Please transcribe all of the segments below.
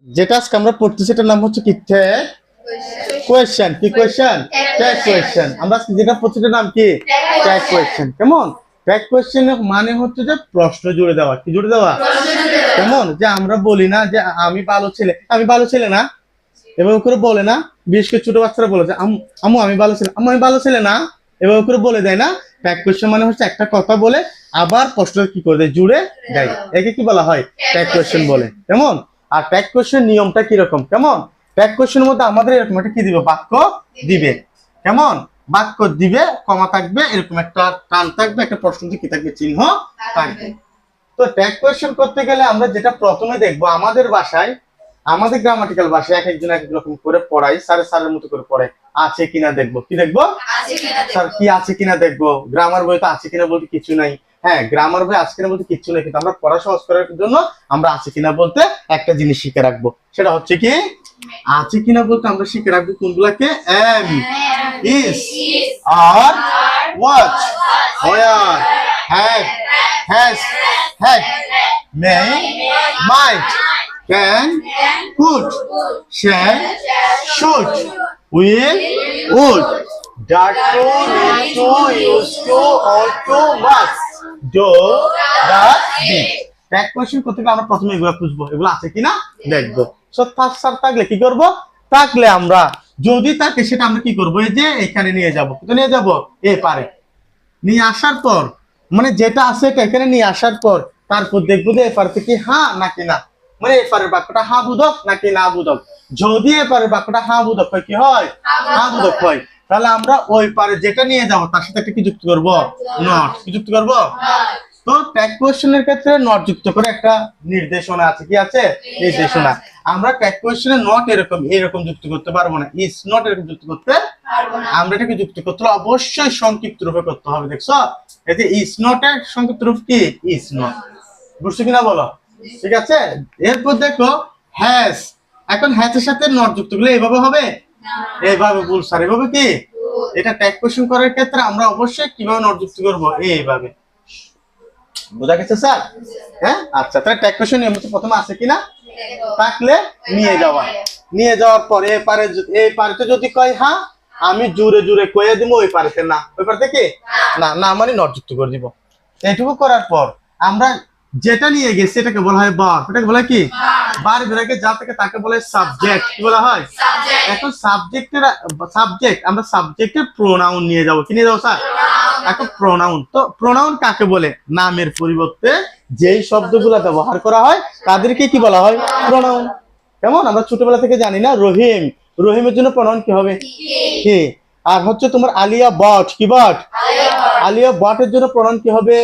যেটা আজকে আমরা পড়তেছি সেটার নাম হচ্ছে কি ট্যাগ কোয়েশ্চেন। কি কোয়েশ্চেন? Tag question. আমরা আজকে যেটা পড়ছি সেটার নাম কি ট্যাগ কোয়েশ্চেন। কেমন? ট্যাগ কোয়েশ্চেনের মানে হচ্ছে যে প্রশ্ন জুড়ে দেওয়া। কি জুড়ে দেওয়া? কেমন? যে আমরা বলি না যে আমি ভালো ছেলে, আমি ভালো ছেলে না, এভাবে করে বলে না। বিশেষ করে ছোট বাচ্চারা বলে যে আম্মু আমি ভালো ছেলে, আম্মু আমি ভালো ছেলে না, এভাবে করে বলে দেয় না। ট্যাগ কোয়েশ্চেন মানে হচ্ছে একটা কথা বলে আবার প্রশ্ন কি করে দেয়, জুড়ে দেয়, একে কি বলা হয়? ট্যাগ কোয়েশ্চেন বলে। কেমন? আর ট্যাগ কোয়েশ্চেন নিয়মটা কিরকম? কেমন? ট্যাগ কোয়েশ্চেনের মধ্যে আমাদের এরকম একটা কি দিবে, বাক্য দিবে। কেমন? বাক্য দিবে, কমা থাকবে, এরকম একটা টান থাকবে, একটা প্রশ্ন কি থাকবে, চিহ্ন থাকবে। তো ট্যাগ কোয়েশ্চেন করতে গেলে আমরা যেটা প্রথমে দেখবো, আমাদের ভাষায়, আমাদের গ্রামাটিক্যাল ভাষায় এক একজন এক এক রকম করে পড়াই, স্যারের মতো করে পড়ে। আছে কিনা দেখবো। কি দেখবো? স্যার কি আছে কিনা দেখবো। গ্রামার বই তো আছে কিনা বলতে কিছু নাই। হ্যাঁ, গ্রামার বই আছে কিনা বলতে কিছু নেই, কিন্তু আমরা পড়া সহজ করার জন্য আমরা আছে কিনা বলতে একটা জিনিস শিখে রাখবো। সেটা হচ্ছে কি, আছে কিনা বলতে আমরা শিখে রাখবো কোনগুলাকে? Am, is, are, was, were, have, has, had, may, might, can, could, shall, should, will, would, dare to, need to, used to, ought to, must, do, does, did. Tag question করতে গেলে আমরা প্রথমে এগুলো খুঁজবো, এগুলো আছে কিনা দেখবো। স্যার থাকলে কি করব? থাকলে আমরা, যদি থাকে সেটা আমরা কি করবো, এই যে এখানে নিয়ে যাবো। তো নিয়ে যাবো এ পারে, নিয়ে আসার পর, মানে যেটা আছে এখানে নিয়ে আসার পর তারপর দেখবো যে এপার থেকে হ্যাঁ নাকি না, মানে এপারের বাক্যটা হা বুধক নাকি না বুধক। যদি এপারের বাক্যটা হা বুধক হয়, কি হয়? হা বুধক হয়, তাহলে আমরা ওই পারে যেটা নিয়ে যাবো তার সাথে একটা কি যুক্ত করবো? নট। কি যুক্ত করবো? তো ট্যাগ কোয়েশ্চেনের ক্ষেত্রে নট যুক্ত করে একটা নির্দেশনা আছে। কি আছে? নির্দেশনা। আমরা ট্যাগ কোয়েশ্চেনে নট এরকম যুক্ত করতে পারবো না, ইজ নট এরকম যুক্ত করতে পারবো না। আমরা এটাকে যুক্ত করতে হলে অবশ্যই সংক্ষিপ্ত রূপে করতে হবে। দেখছো, এই যে ইজ নট এর সংক্ষিপ্ত রূপ কি? Is not. বুঝছো কিনা বলো? ঠিক আছে। এরপর দেখো হ্যাজ। এখন হ্যাজ এর সাথে নট যুক্ত করলে এইভাবে হবে না, এইভাবে ভুল স্যার। এইভাবে কি? এটা ট্যাগ কোয়েশ্চেন করার ক্ষেত্রে আমরা অবশ্যই কিভাবে নট যুক্ত করব, এইভাবে। বোঝা গেছে স্যার? হ্যাঁ, আচ্ছা। তাহলে ট্যাগ কোয়েশ্চেন নিয়ম হচ্ছে প্রথমে আছে কিনা থাকলে নিয়ে যাওয়া। নিয়ে যাওয়ার পরে এই পারেতে যদি কয় হ্যাঁ, আমি জুড়ে জুড়ে কয়ে দিব, ওই পারেতে না, ওই পারেতে কি না, না মানে নট যুক্ত করে দিব। এইটুকু করার পর আমরা যেটা নিয়ে গেছি এটাকে বলা হয় ভার্ব। এটাকে বলা কি? ভার্ব। এটাকে যা থেকে তাকে বলে সাবজেক্ট। কি বলা হয়? এখন সাবজেক্ট আমরা সাবজেক্টের প্রোনাউন নিয়ে যাব। কি নিয়ে যাবো স্যার? এখন প্রোনাউন। তো প্রোনাউন কাকে বলে? নামের পরিবর্তে যেই শব্দগুলো ব্যবহার করা হয় তাদেরকে কি বলা হয়? প্রোনাউন। কেমন? আমরা ছোটবেলা থেকে জানি না, রহিম, রহিমের জন্য প্রোনাউন কি হবে? হি। আর হচ্ছে তোমার আলিয়া বট, কি বট? আলিয়া বটের জন্য প্রোনাউন কি হবে?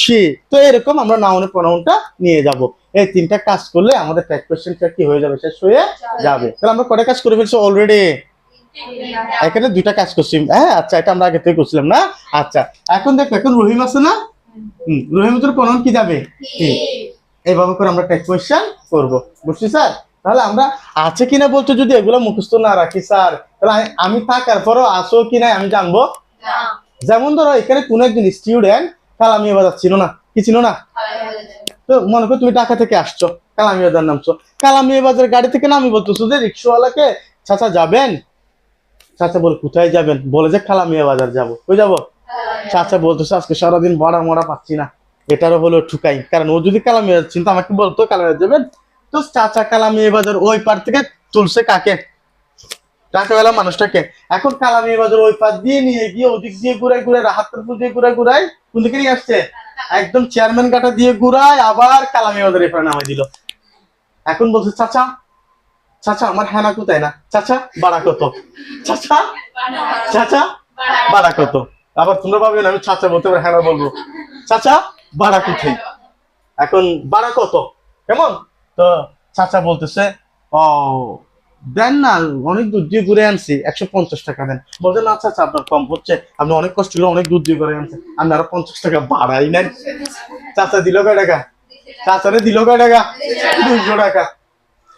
শি। তো এরকম আমরা নাউনের প্রোনাউনটা নিয়ে যাব। এই তিনটা কাজ করলে আমাদের ট্যাগ কোয়েশ্চেনটা কি হয়ে যাবে? শেষ হয়ে যাবে। তাহলে আমরা কয়টা কাজ করে ফেলছি অলরেডি? এখানে দুইটা কাজ করছি। হ্যাঁ, আচ্ছা, এটা আমরা আগে থেকে করছিলাম না? আচ্ছা, এখন দেখো, এখন রহিম আছে না? রহিমের জন্য প্রোনাউন কি যাবে? হি। এইভাবে করে আমরা ট্যাগ কোয়েশ্চেন করব। বুঝছি স্যার? তাহলে আমরা আছে কিনা বলতে যদি এগুলো মুখস্থ না রাখি স্যার, তাহলে আমি থাকার পরও আসো কিনা আমি জানবো না। যেমন ধরো এখানে কোন একজন স্টুডেন্ট কালামিয়াবাজার ছিল না, কি ছিল না? তো মনে করো তুমি ঢাকা থেকে আসছো, কালামিয়াবাজার নামছো, কালামিয়াবাজার গাড়ি থেকে নামি বলতেছো যে রিক্সাওয়ালাকে, চাচা যাবেন? চাচা বলে কোথায় যাবেন? বলে যে কালামিয়াবাজার যাবো। কই যাবো? চাচা বলতেছে আজকে সারাদিন ভাড়া মরা পাচ্ছি না। এটারও হলো ঠুকাই, কারণ ও যদি কালামিয়াবাজার চিন্তা আমাকে বলতো কালামিয়াবাজার যাবেন, তো চাচা কালামিয়াবাজার ওই পার থেকে তুলছে কাকে? ঢাকাওয়ালা মানুষটাকে। এখন কালামিয়াবাজার ওই পার দিয়ে নিয়ে গিয়ে ওদিক দিয়ে ঘুরাই ঘুরাই, রাহাতপুর দিয়ে ঘুরাই ঘুরাই কোন দিকে নিয়ে আসছে? একদম চেয়ারম্যান ঘাটা দিয়ে ঘুরাই আবার কালামিয়াবাজার এখানে নামাই দিল। এখন বলছে চাচা, চাচা আমার হেনা কোথায়? না চাচা ভাড়া কত? চাচা, চাচা ভাড়া কত? আবার তোমরা ভাবেন আমি চাচা বলতে পারি, হেনা বলবো, চাচা ভাড়া কোথায়? এখন ভাড়া কত? কেমন? তো চাচা বলতেছে ও দেন না, অনেক দূর দিয়ে ঘুরে আনছি, 150 টাকা দেন। বলছে না চাচা আপনার কম হচ্ছে, আপনি অনেক কষ্ট করে অনেক দূর দিয়ে ঘুরে আনছেন, আপনি আরো 50 টাকা বাড়াই নেন। চাচা দিল কয় টাকা? চাচারে দিল কয় টাকা? 200 টাকা।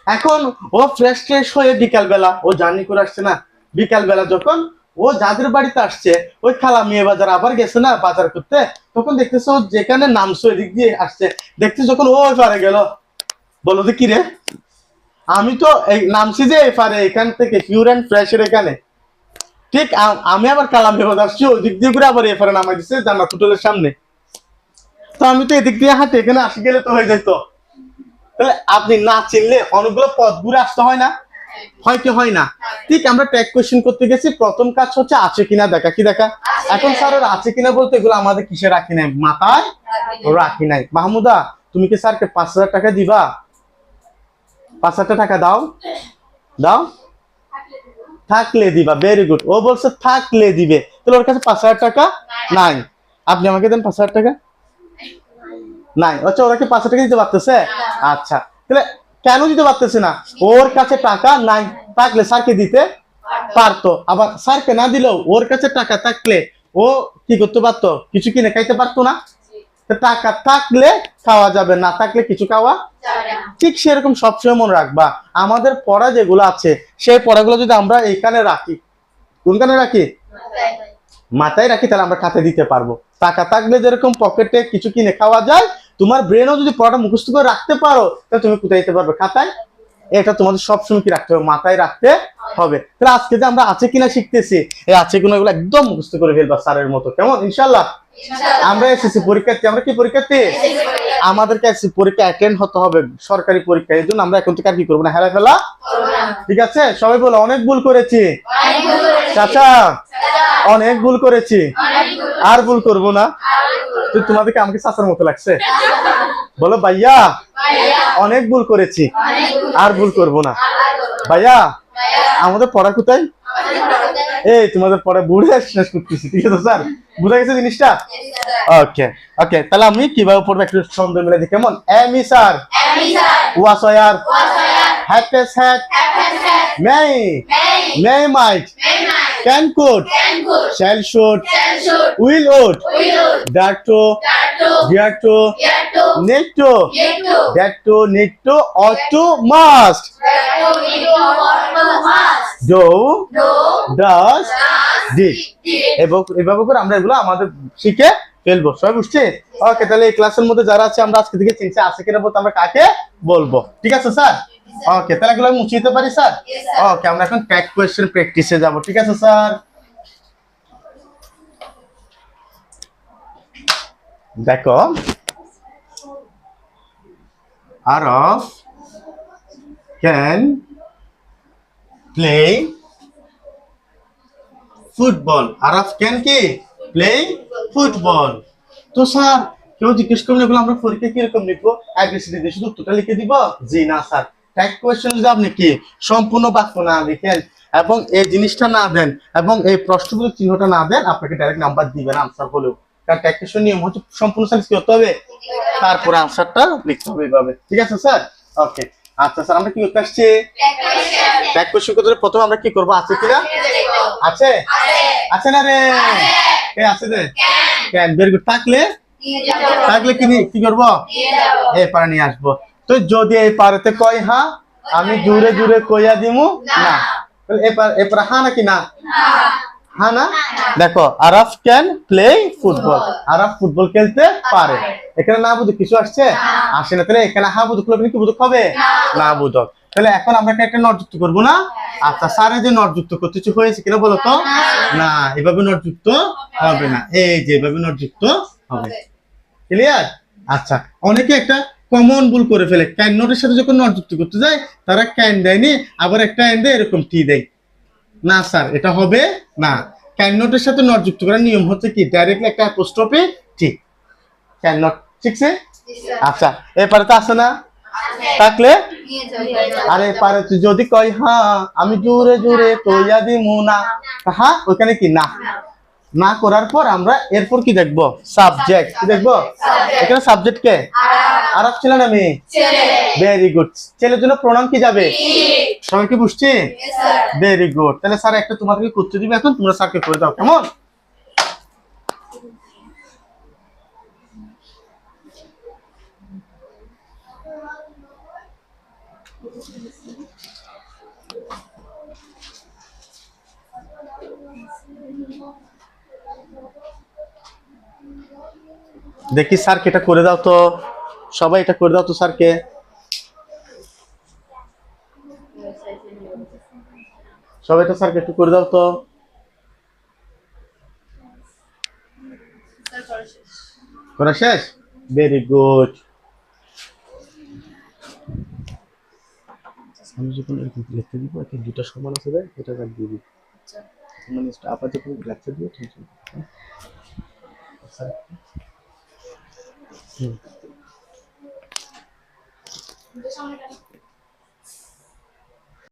এখন ও ফ্রেশ ট্রেশ হয়ে বিকাল বেলা, ও জার্নি করে আসছে না, বিকাল বেলা যখন ও যাদের বাড়িতে আসছে, ওই কালামিয়াবাজার আবার গেছে না বাজার করতে, তখন দেখতেছে ও যেখানে নামছো এদিক দিয়ে আসছে, দেখতে যখন ও পারে গেল, বলো তো কি রে, আমি তো এই নামছি যে এপারে এখান থেকে পিওর এন্ড ফ্রেশ এর এখানে, ঠিক আমি আবার কালাম বিভাগ আসছি ওই দিক দিয়ে ঘুরে আবার এপারে নামাই দিচ্ছে জান্নাত হোটেলের সামনে। তো আমি তো এদিক দিয়ে হাঁটে এখানে আসি গেলে তো হয়ে যেত। তাহলে আপনি না চিনলে অনেকগুলো পথ ঘুরে আসতে হয় না, হয় কি হয় না? ঠিক আমরা ট্যাগ কোয়েশ্চেন করতে গেছি, প্রথম কাজ হচ্ছে আছে কিনা দেখা। কি দেখা? এখন স্যারের আছে কিনা বলতে এগুলো আমাদের কিসে রাখি নাই, মাথায় রাখি নাই। মাহমুদা তুমি কি স্যারকে 5,000 টাকা দিবা? 5,000 টাকা দাও, দাও, থাকলে দিবা। ভেরি গুড, ও বলছে থাকলে দিবে, তাহলে ওর কাছে 5,000 টাকা নাই। আপনি আমাকে দেন 5,000 টাকা। নাই, আচ্ছা ওরা কি 5,000 টাকা দিতে পারতেছে? আচ্ছা, তাহলে কেন দিতে পারতেছে না? ওর কাছে টাকা নাই, থাকলে স্যারকে দিতে পারতো। আবার স্যারকে না দিলেও ওর কাছে টাকা থাকলে ও কি করতে পারতো? কিছু কিনে খাইতে পারতো না? টাকা থাকলে খাওয়া যাবে, না থাকলে কিছু খাওয়া ঠিক সেরকম সবসময় মনে রাখবা, আমাদের পড়া যেগুলো আছে সেই পড়াগুলো যদি আমরা এইখানে রাখি, কোনখানে রাখি? মাথায় রাখি, তাহলে আমরা খাতে দিতে পারবো। টাকা থাকলে যেরকম পকেটে কিছু কিনে খাওয়া যায়, তোমার ব্রেনও যদি পড়াটা মুখস্থ করে রাখতে পারো তাহলে তুমি কোথায় দিতে পারবে? খাতায়। এটা তোমাদের সবসময় কি রাখতে হবে? মাথায় রাখতে হবে। তাহলে আজকে যে আমরা আছে কিনা শিখতেছি, এই আছে কিনা এগুলো একদম মুখস্থ করে ফেলবা স্যারের মতো, কেমন? ইনশাল্লাহ। আমরা এসেছি পরীক্ষার্থী, আমরা কি পরীক্ষার্থী? আমাদেরকে এসেছি পরীক্ষা অ্যাটেন্ড হতে হবে, সরকারি পরীক্ষা। এই জন্য আমরা এখন থেকে আর কি করবো না, হেলা ফেলা। ঠিক আছে, সবাই বলো অনেক ভুল করেছি চাচা, অনেক ভুল করেছি, আর ভুল করবো না। তো তোমাদেরকে আমাকে চাচার মতো লাগছে? বলো ভাইয়া অনেক ভুল করেছি, আর ভুল করবো না। ভাইয়া আমাদের পড়া কোথায়? এই তোমাদের পড়া বুঝে শেষ করতেছি, ঠিক আছে স্যার? বুঝা গেছে জিনিসটা? ওকে ওকে, তাহলে আমি কিভাবে পড়বো একটু ছন্দ মিলে দিই, কেমন? এমি sir, ওয়াসয়ার, হ্যাপেস hat, মেই, মেই mite, can coat, shall shoot, will oat, ডাটো, ডিয়াটো, NATO, ড্যাটো, NATO, auto, must, do, does, did. এভাবে করে আমরা এগুলো আমাদের শিখে ফেলবো। সবাই বুঝছে? ওকে, তাহলে এই ক্লাসের মধ্যে যারা আছে আমরা আজকে থেকে চিনছি আছে কিনা বলতে আমরা কাকে বলবো, ঠিক আছে স্যার? ওকে, তাহলে এগুলো আমি মুছে দিতে পারি স্যার? ওকে, আমরা এখন ট্যাগ কোয়েশ্চেন প্র্যাকটিসে যাব, ঠিক আছে স্যার? দেখো, আরফ ক্যান প্লে ফুটবল। আরফ ক্যান কি প্লে ফুটবল। তো স্যার কেউ জিজ্ঞেস করলে এগুলো আমরা পরীক্ষা কিরকম লিখবো? অ্যাগ্রেসিভ দিয়ে শুধু উত্তরটা লিখে দিব? জি না স্যার, ট্যাগ কোয়েশ্চেন যদি আপনি কি সম্পূর্ণ বাক্য না লিখেন এবং এই জিনিসটা না দেন এবং এই প্রশ্নগুলো চিহ্নটা না দেন, আপনাকে ডাইরেক্ট নাম্বার দিবে না আনসার বলেও। কারণ ট্যাগ কোয়েশ্চেন নিয়ম হচ্ছে সম্পূর্ণ সার্ভিস কি করতে হবে, তারপরে আনসারটা লিখতে হবে এইভাবে, ঠিক আছে স্যার? ওকে, আচ্ছা স্যার আমরা কি করতে আসছি? ট্যাগ কোয়েশ্চেন করতে হলে প্রথমে আমরা কি করবো? আছে কিনা? আছে? আছে না রে? এ আছে রে, ক্যান। Very good. থাকলে, থাকলে কি করবো? এই পারে নিয়ে আসবো। তো যদি এই পারেতে কয় হ্যাঁ, আমি জুড়ে জুড়ে কইয়া দিমু না, তাহলে এপারে হ্যাঁ নাকি না? হ্যাঁ না? দেখো, Araf can play football, Araf football খেলতে পারে। এখানে না বুঝো কিছু আসছে? আসে না। তাহলে এখানে হ্যাঁ বুঝো করলে কি বুঝো হবে? না বুঝো। তাহলে এখন আমরা একটা নট যুক্ত করবো না? আচ্ছা, স্যারে যে নট যুক্ত করতে কিছু হয়েছে কিনা বলো তো? না, এভাবে নট যুক্ত হবে না, এই যে এভাবে নট যুক্ত হবে। ক্লিয়ার? আচ্ছা, অনেকে একটা কমন ভুল করে ফেলে, ক্যান নটের সাথে যখন নট যুক্ত করতে যায় তারা ক্যান দেয়নি, আবার একটা এন দেয়, এরকম টি দেয়। না স্যার, এটা হবে না। ক্যান নটের সাথে নট যুক্ত করার নিয়ম হচ্ছে কি ডাইরেক্টলি একটা অ্যাপোস্ট্রফি টি। ক্যান নট, ঠিকছে? আচ্ছা, এপারে তো আছে না? থাকলে, আরে পারে যদি কয় হ্যাঁ, আমি জোরে জোরে কইয়া দিমু না, হ্যাঁ ওখানে কি না, না করার পর আমরা এরপর কি দেখবো? সাবজেক্ট। কি দেখবো? এখানে সাবজেক্ট কে? আরব ছিল না মেয়ে? Very good. ছেলের জন্য প্রোনাউন কি যাবে? সবাই কি বুঝছি? Very good. তাহলে স্যার একটা তোমাদেরকে করতে দিবে, এখন তোমরা স্যারকে করে দাও, কেমন? দেখি স্যারকে এটা করে দাও তো, সবাই এটা করে দাও তো স্যারকে। সবাই এটা স্যারকে একটু করে দাও তো। করা শেষ? Very good. আমি যখন এরকম লিখতে দিব, এখানে দুটো সমান আছে দেয়, এটা কাট দিয়ে দিই। মানে আপা যখন লেকচার দিও ঠিক আছে। স্যার হুম